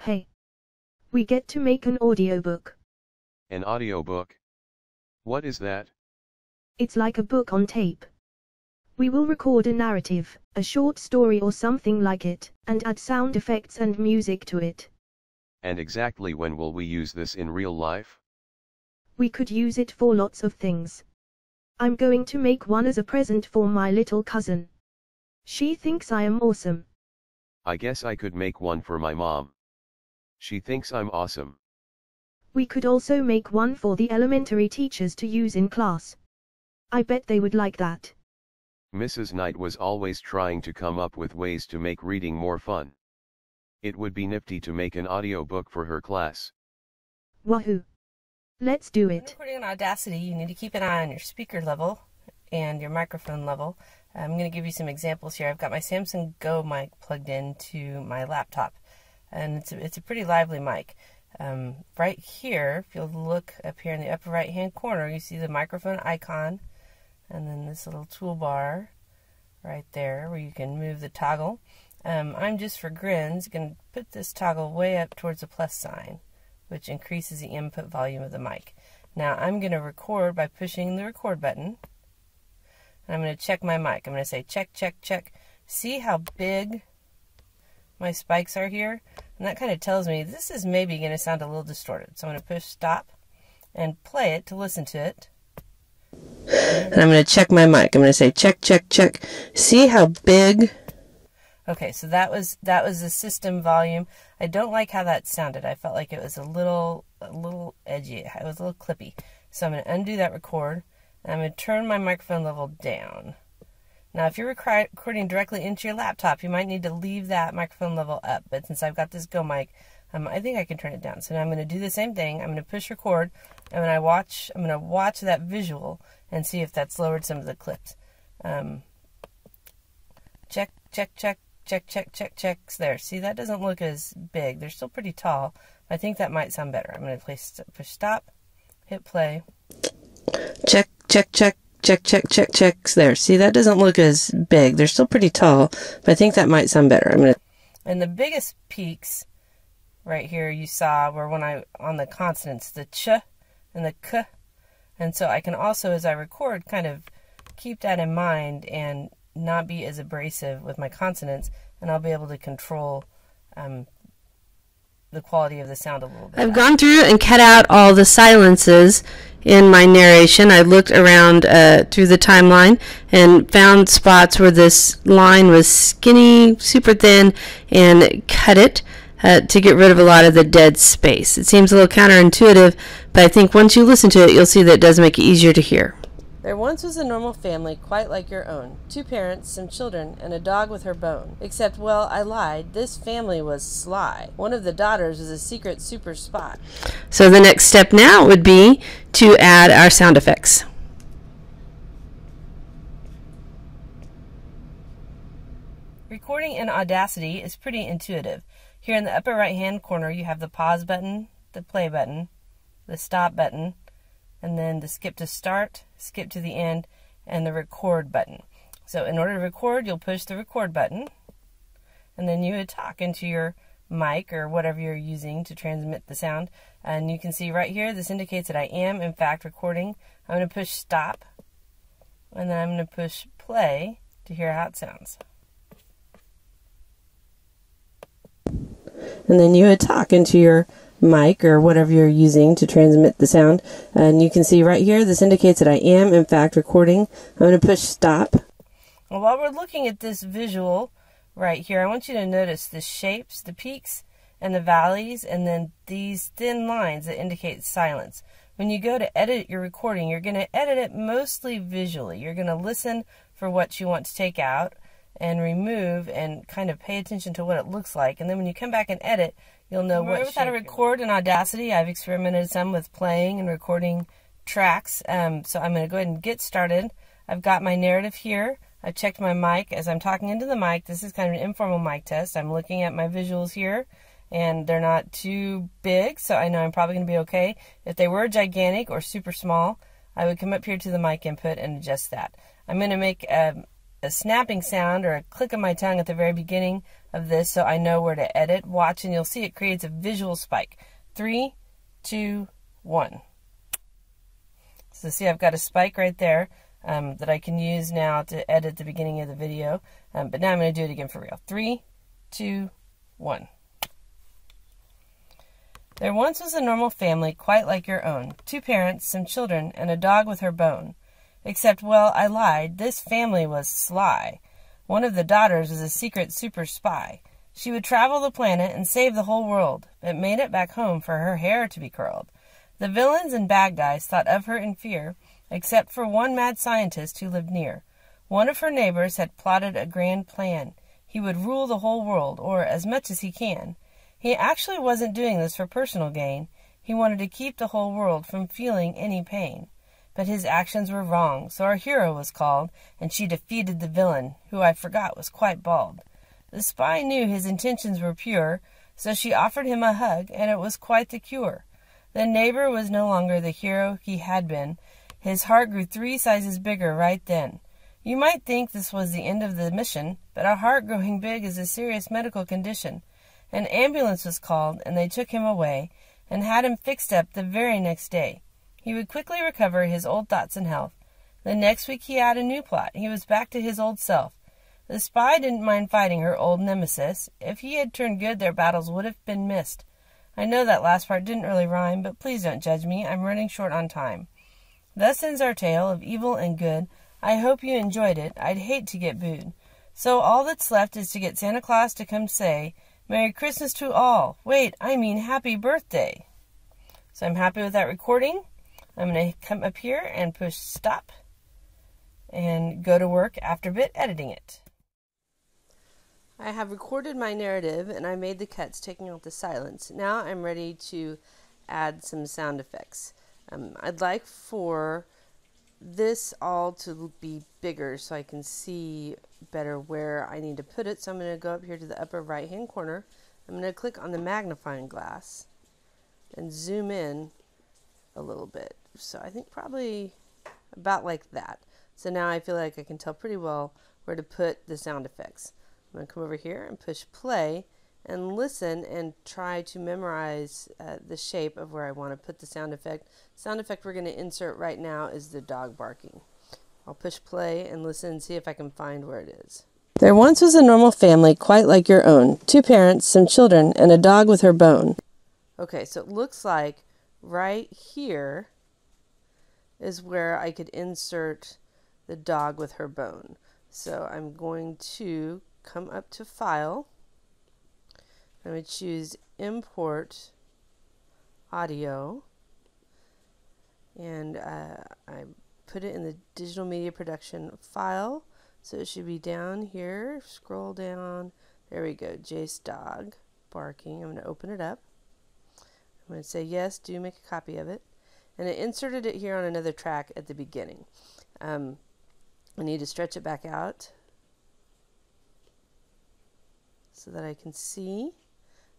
Hey. We get to make an audiobook. An audiobook? What is that? It's like a book on tape. We will record a narrative, a short story or something like it, and add sound effects and music to it. And exactly when will we use this in real life? We could use it for lots of things. I'm going to make one as a present for my little cousin. She thinks I am awesome. I guess I could make one for my mom. She thinks I'm awesome. We could also make one for the elementary teachers to use in class. I bet they would like that. Mrs. Knight was always trying to come up with ways to make reading more fun. It would be nifty to make an audiobook for her class. Wahoo! Let's do it. When recording on Audacity, you need to keep an eye on your speaker level and your microphone level. I'm going to give you some examples here. I've got my Samsung Go mic plugged into my laptop, and it's a pretty lively mic. Right here, if you'll look up here in the upper right hand corner, you see the microphone icon, and then this little toolbar right there where you can move the toggle. I'm just for grins going to put this toggle way up towards the plus sign, which increases the input volume of the mic. Now I'm going to record by pushing the record button. And I'm going to check my mic. I'm going to say check, check, check. See how big my spikes are here? And that kind of tells me this is maybe going to sound a little distorted. So I'm going to push stop and play it to listen to it. And I'm going to check my mic. I'm going to say check, check, check. See how big? Okay, so that was the system volume. I don't like how that sounded. I felt like it was a little edgy. It was a little clippy. So I'm going to undo that record. And I'm going to turn my microphone level down. Now, if you're recording directly into your laptop, you might need to leave that microphone level up. But since I've got this Go mic, I think I can turn it down. So now I'm going to do the same thing. I'm going to push record, and I'm going to watch that visual and see if that's lowered some of the clips. Check, check, check, check, check, check, checks. There. See, that doesn't look as big. They're still pretty tall. I think that might sound better. I'm going to push stop, hit play. Check, check, check, check, check, check, checks. There. See, that doesn't look as big. They're still pretty tall, but I think that might sound better. And the biggest peaks right here you saw were on the consonants, the ch and the k. And so I can also, as I record, kind of keep that in mind and not be as abrasive with my consonants, and I'll be able to control the quality of the sound a little bit. I've gone through and cut out all the silences in my narration. I looked around through the timeline and found spots where this line was skinny, super thin, and cut it to get rid of a lot of the dead space. It seems a little counterintuitive, but I think once you listen to it, you'll see that it does make it easier to hear. There once was a normal family quite like your own. 2 parents, some children, and a dog with her bone. Except, well, I lied. This family was sly. One of the daughters was a secret super spot. So the next step now would be to add our sound effects. Recording in Audacity is pretty intuitive. Here in the upper right-hand corner, you have the pause button, the play button, the stop button, and then the skip to start, skip to the end, and the record button. So in order to record, you'll push the record button, and then you would talk into your mic or whatever you're using to transmit the sound. And you can see right here, this indicates that I am, in fact, recording. I'm going to push stop, and then I'm going to push play to hear how it sounds. And then you would talk into your mic or whatever you're using to transmit the sound, and you can see right here this indicates that I am in fact recording. I'm going to push stop. Well, while we're looking at this visual right here, I want you to notice the shapes, the peaks and the valleys, and then these thin lines that indicate silence. When you go to edit your recording, you're going to edit it mostly visually. You're going to listen for what you want to take out and remove and kind of pay attention to what it looks like, and then when you come back and edit, you'll know what shape. How to record in Audacity. I've experimented some with playing and recording tracks, so I'm going to go ahead and get started. I've got my narrative here. I've checked my mic as I'm talking into the mic. This is kind of an informal mic test. I'm looking at my visuals here, and they're not too big, so I know I'm probably going to be okay. If they were gigantic or super small, I would come up here to the mic input and adjust that. I'm going to make a snapping sound or a click of my tongue at the very beginning of this so I know where to edit. Watch and you'll see it creates a visual spike. 3, 2, 1. So see, I've got a spike right there that I can use now to edit the beginning of the video. But now I'm going to do it again for real. 3, 2, 1. There once was a normal family quite like your own. 2 parents, some children, and a dog with her bone. Except, well, I lied. This family was sly. One of the daughters was a secret super spy. She would travel the planet and save the whole world, but made it back home for her hair to be curled. The villains and bad guys thought of her in fear, except for one mad scientist who lived near. One of her neighbors had plotted a grand plan. He would rule the whole world, or as much as he can. He actually wasn't doing this for personal gain. He wanted to keep the whole world from feeling any pain. But his actions were wrong, so our hero was called, and she defeated the villain, who I forgot was quite bald. The spy knew his intentions were pure, so she offered him a hug, and it was quite the cure. The neighbor was no longer the hero he had been. His heart grew 3 sizes bigger right then. You might think this was the end of the mission, but a heart growing big is a serious medical condition. An ambulance was called, and they took him away, and had him fixed up the very next day. He would quickly recover his old thoughts and health. The next week he had a new plot. He was back to his old self. The spy didn't mind fighting her old nemesis. If he had turned good, their battles would have been missed. I know that last part didn't really rhyme, but please don't judge me. I'm running short on time. Thus ends our tale of evil and good. I hope you enjoyed it. I'd hate to get booed. So all that's left is to get Santa Claus to come say, Merry Christmas to all. Wait, I mean Happy Birthday. So I'm happy with that recording. I'm going to come up here and push stop and go to work after a bit editing it. I have recorded my narrative and I made the cuts taking out the silence. Now I'm ready to add some sound effects. I'd like for this all to be bigger so I can see better where I need to put it. So I'm going to go up here to the upper right hand corner. I'm going to click on the magnifying glass and zoom in a little bit. So I think probably about like that. So now I feel like I can tell pretty well where to put the sound effects. I'm going to come over here and push play and listen and try to memorize the shape of where I want to put the sound effect. Sound effect we're going to insert right now is the dog barking. I'll push play and listen and see if I can find where it is. There once was a normal family quite like your own. 2 parents, some children, and a dog with her bone. Okay, so it looks like right here is where I could insert the dog with her bone. So I'm going to come up to File. I'm going to choose Import Audio, and I put it in the Digital Media Production file, so it should be down here. Scroll down. There we go. Jace dog barking. I'm going to open it up. I'm going to say yes, do make a copy of it. And I inserted it here on another track at the beginning. I need to stretch it back out so that I can see.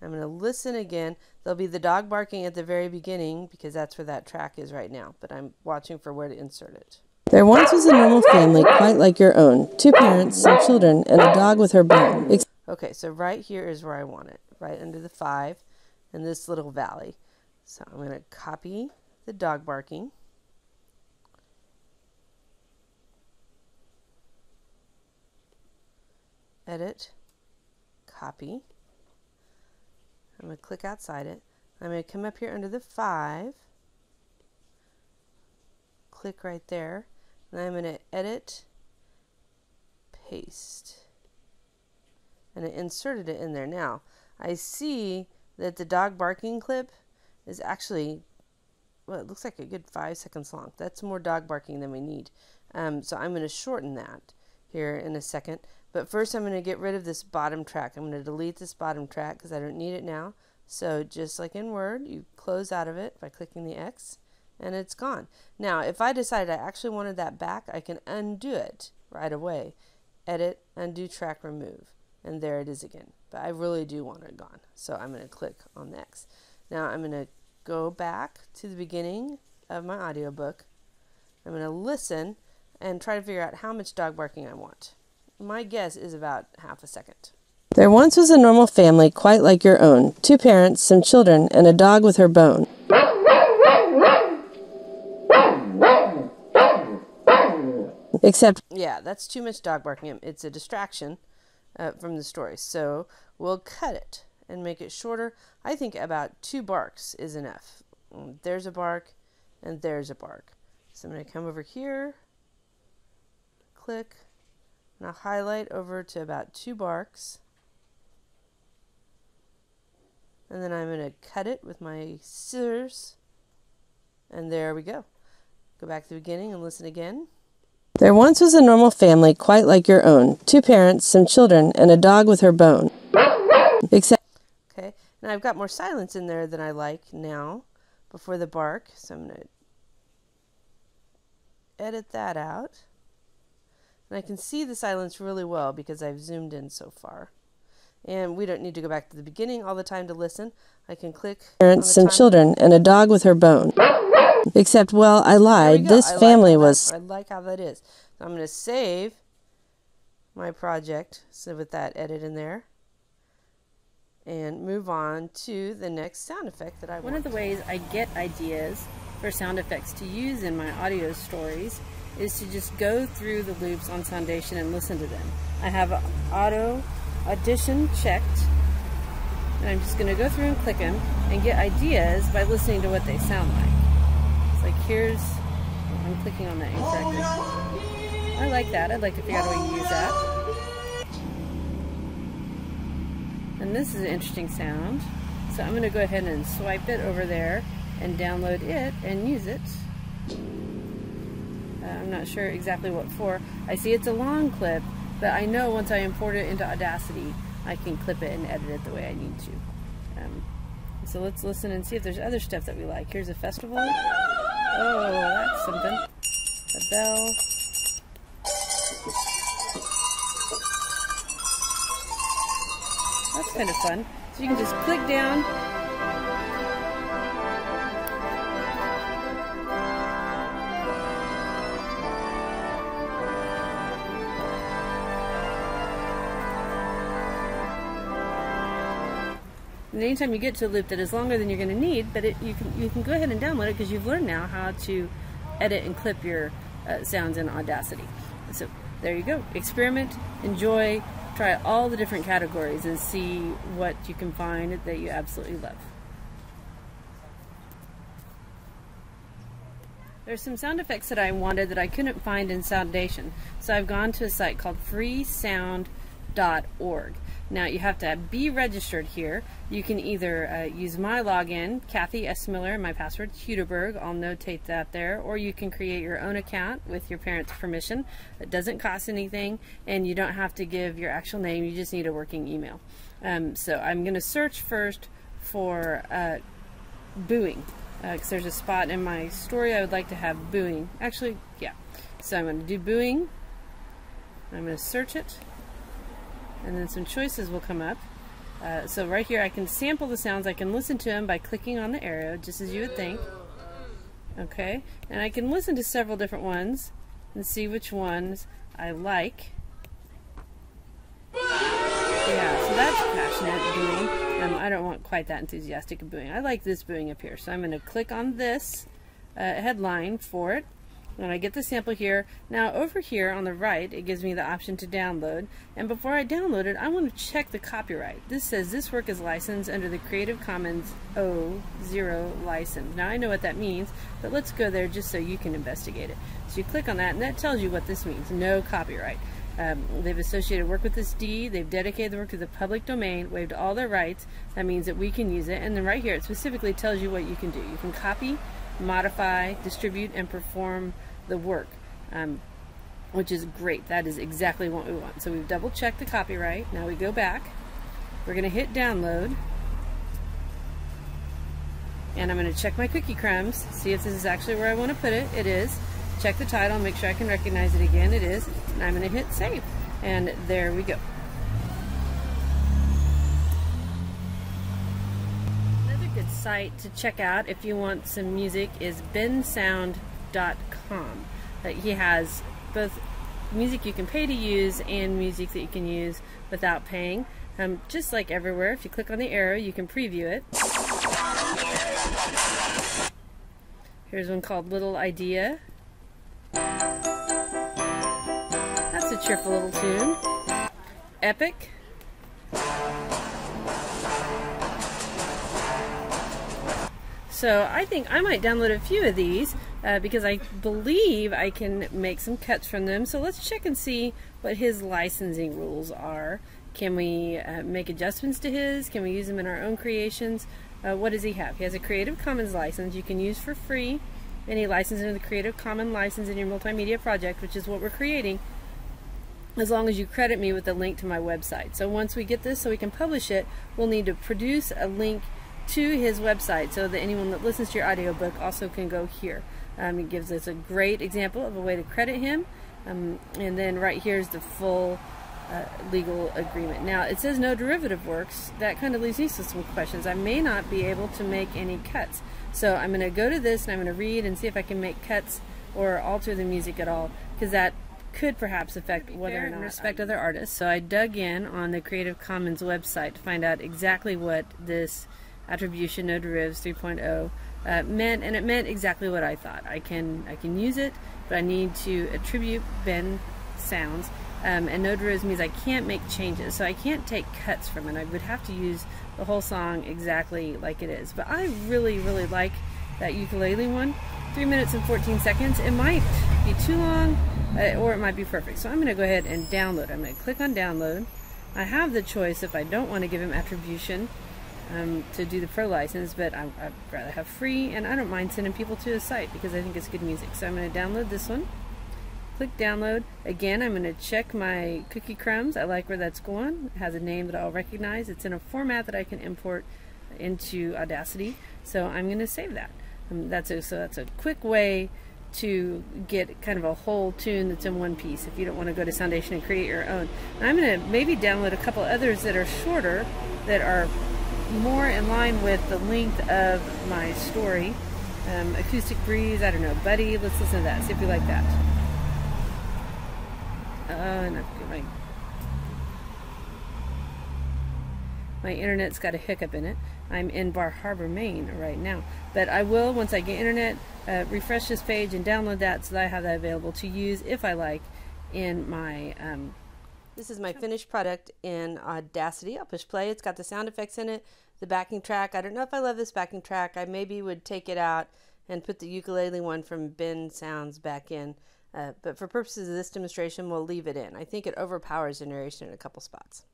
I'm going to listen again. There'll be the dog barking at the very beginning because that's where that track is right now, but I'm watching for where to insert it. There once was a normal family quite like your own. 2 parents, some children, and a dog with her bone. Okay, so right here is where I want it, right under the 5 in this little valley. So I'm going to copy the dog barking. Edit, copy. I'm going to click outside it. I'm going to come up here under the 5, click right there, and I'm going to edit, paste, and I inserted it in there. Now, I see that the dog barking clip is actually, well, it looks like a good 5 seconds long. That's more dog barking than we need. So I'm going to shorten that here in a second. But first I'm going to get rid of this bottom track. I'm going to delete this bottom track because I don't need it now. So just like in Word, you close out of it by clicking the X and it's gone. Now if I decided I actually wanted that back, I can undo it right away. Edit, undo track, remove. And there it is again. But I really do want it gone. So I'm going to click on the X. Now I'm going to go back to the beginning of my audiobook. I'm going to listen and try to figure out how much dog barking I want. My guess is about half a second. There once was a normal family quite like your own. 2 parents, some children, and a dog with her bone. Except, yeah, that's too much dog barking. It's a distraction from the story. So we'll cut it and make it shorter. I think about 2 barks is enough. There's a bark and there's a bark. So I'm going to come over here, click, and I'll highlight over to about 2 barks. And then I'm going to cut it with my scissors. And there we go. Go back to the beginning and listen again. There once was a normal family quite like your own. 2 parents, some children, and a dog with her bone. Except, okay, now I've got more silence in there than I like now before the bark. So I'm going to edit that out. And I can see the silence really well because I've zoomed in so far. And we don't need to go back to the beginning all the time to listen. I can click parents and children and a dog with her bone. Except, well, I lied. This family was... I like how that is. So I'm going to save my project, so with that edit in there, and move on to the next sound effect that I want. One of the ways I get ideas for sound effects to use in my audio stories is to just go through the loops on Soundation and listen to them. I have Audition checked, and I'm just going to go through and click them and get ideas by listening to what they sound like. It's like, here's, I'm clicking on that incorrectly. I like that. I'd like to figure out a way to use that. And this is an interesting sound, so I'm going to go ahead and swipe it over there and download it and use it. I'm not sure exactly what for. I see it's a long clip, but I know once I import it into Audacity, I can clip it and edit it the way I need to. So let's listen and see if there's other stuff that we like. Here's a festival. Oh, that's something. A bell. That's kind of fun. So you can just click down. And anytime you get to a loop that is longer than you're going to need, but you can go ahead and download it because you've learned now how to edit and clip your sounds in Audacity. So there you go. Experiment, enjoy, try all the different categories and see what you can find that you absolutely love. There's some sound effects that I wanted that I couldn't find in Soundation, so I've gone to a site called freesound.org. Now you have to be registered here. You can either use my login, Kathy S. Miller, my password Huderberg, I'll notate that there, or you can create your own account with your parents' permission. It doesn't cost anything, and you don't have to give your actual name, you just need a working email. So I'm going to search first for booing, because there's a spot in my story I would like to have booing. Actually, yeah. So I'm going to do booing, I'm going to search it, and then some choices will come up. So right here I can sample the sounds. I can listen to them by clicking on the arrow, just as you would think. Okay, and I can listen to several different ones and see which ones I like. Yeah, so that's passionate booing. I don't want quite that enthusiastic of booing. I like this booing up here, so I'm going to click on this headline for it. And I get the sample here. Now over here on the right, it gives me the option to download. And before I download it, I want to check the copyright. This says this work is licensed under the Creative Commons 0 license. Now I know what that means, but let's go there just so you can investigate it. So you click on that, and that tells you what this means: no copyright. They've associated work with this deed, they've dedicated the work to the public domain, waived all their rights. That means that we can use it. And then right here it specifically tells you what you can do. You can copy, modify, distribute, and perform the work, which is great. That is exactly what we want. So we've double checked the copyright. Now we go back, we're going to hit download, and I'm going to check my cookie crumbs, see if this is actually where I want to put it. It is. Check the title, make sure I can recognize it again. It is. And I'm going to hit save, and there we go. Another good site to check out if you want some music is bensound.com. He has both music you can pay to use and music that you can use without paying. Just like everywhere, if you click on the arrow, you can preview it. Here's one called Little Idea. That's a cheerful little tune. Epic. So I think I might download a few of these because I believe I can make some cuts from them. So let's check and see what his licensing rules are. Can we make adjustments to his? Can we use them in our own creations? What does he have? He has a Creative Commons license you can use for free. Any license under the Creative Commons license in your multimedia project, which is what we're creating, as long as you credit me with a link to my website. So once we get this so we can publish it, we'll need to produce a link to his website so that anyone that listens to your audiobook also can go here. It gives us a great example of a way to credit him. And then right here is the full legal agreement. Now it says no derivative works. That kind of leaves me with some questions. I may not be able to make any cuts. So I'm going to go to this and I'm going to read and see if I can make cuts or alter the music at all, because that could perhaps affect whether or not respect other artists. So I dug in on the Creative Commons website to find out exactly what this attribution no derivatives 3.0 meant, and it meant exactly what I thought. I can use it, but I need to attribute Ben sounds, and no derivatives means I can't make changes, so I can't take cuts from it. I would have to use the whole song exactly like it is. But I really like that ukulele one. 3 minutes and 14 seconds. It might be too long, or it might be perfect. So I'm going to go ahead and download. I'm going to click on download. I have the choice if I don't want to give him attribution to do the pro license, but I'd rather have free, and I don't mind sending people to the site because I think it's good music. So I'm going to download this one. Click download. Again, I'm going to check my cookie crumbs. I like where that's going. It has a name that I'll recognize. It's in a format that I can import into Audacity. So I'm going to save that. That's a quick way to get kind of a whole tune that's in one piece if you don't want to go to Soundation and create your own. And I'm going to maybe download a couple others that are shorter, that are more in line with the length of my story. Acoustic Breeze, I don't know, Buddy, let's listen to that, see if we like that. My internet's got a hiccup in it. I'm in Bar Harbor, Maine right now. But I will, once I get internet, refresh this page and download that so that I have that available to use if I like in my... This is my finished product in Audacity. I'll push play. It's got the sound effects in it, the backing track. I don't know if I love this backing track. I maybe would take it out and put the ukulele one from Ben Sounds back in. But for purposes of this demonstration, we'll leave it in. I think it overpowers the narration in a couple spots.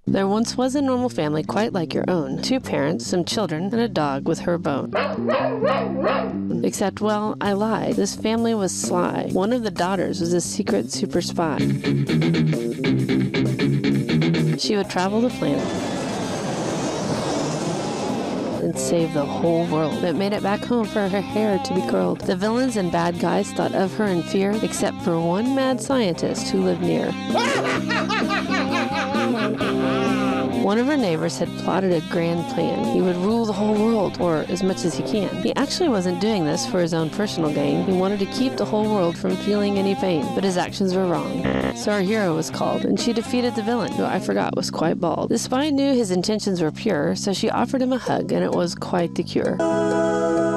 There once was a normal family quite like your own. 2 parents, some children, and a dog with her bone. Except, well, I lied. This family was sly. One of the daughters was a secret super spy. She would travel the planet and save the whole world, but made it back home for her hair to be curled. The villains and bad guys thought of her in fear, except for one mad scientist who lived near. One of her neighbors had plotted a grand plan. He would rule the whole world, or as much as he can. He actually wasn't doing this for his own personal gain. He wanted to keep the whole world from feeling any pain, but his actions were wrong. So our hero was called, and she defeated the villain, who I forgot was quite bald. The spy knew his intentions were pure, so she offered him a hug, and it was quite the cure.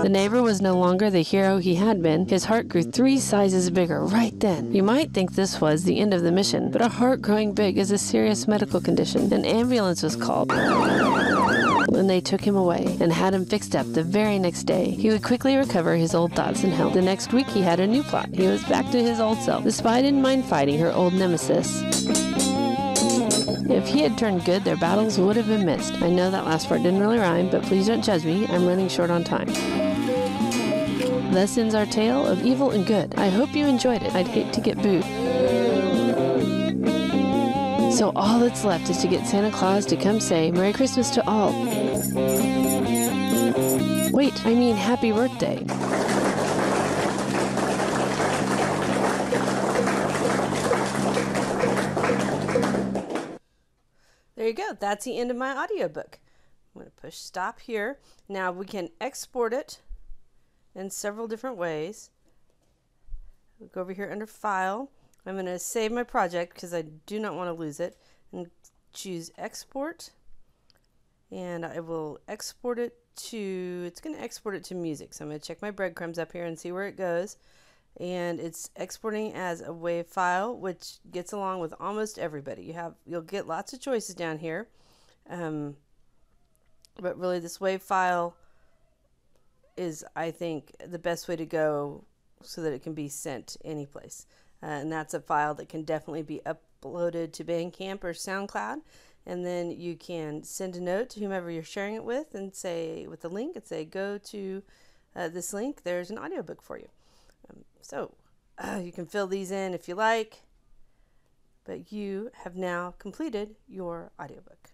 The neighbor was no longer the hero he had been. His heart grew 3 sizes bigger right then. You might think this was the end of the mission, but a heart growing big is a serious medical condition. An ambulance was called, and they took him away and had him fixed up the very next day. He would quickly recover his old thoughts and health. The next week he had a new plot. He was back to his old self. The spy didn't mind fighting her old nemesis. If he had turned good, their battles would have been missed. I know that last part didn't really rhyme, but please don't judge me. I'm running short on time. Thus ends our tale of evil and good. I hope you enjoyed it. I'd hate to get booed. So all that's left is to get Santa Claus to come say Merry Christmas to all. Wait, I mean Happy Birthday. There you go. That's the end of my audiobook. I'm going to push stop here. Now we can export it in several different ways. We'll go over here under File. I'm going to save my project because I do not want to lose it, and choose export, and I will export it to, it's going to export it to music. So I'm going to check my breadcrumbs up here and see where it goes, and it's exporting as a WAV file, which gets along with almost everybody. You'll get lots of choices down here, but really this WAV file is, I think, the best way to go so that it can be sent any place. And that's a file that can definitely be uploaded to Bandcamp or SoundCloud. And then you can send a note to whomever you're sharing it with and say, with the link, and say, go to this link, there's an audiobook for you. So you can fill these in if you like, but you have now completed your audiobook.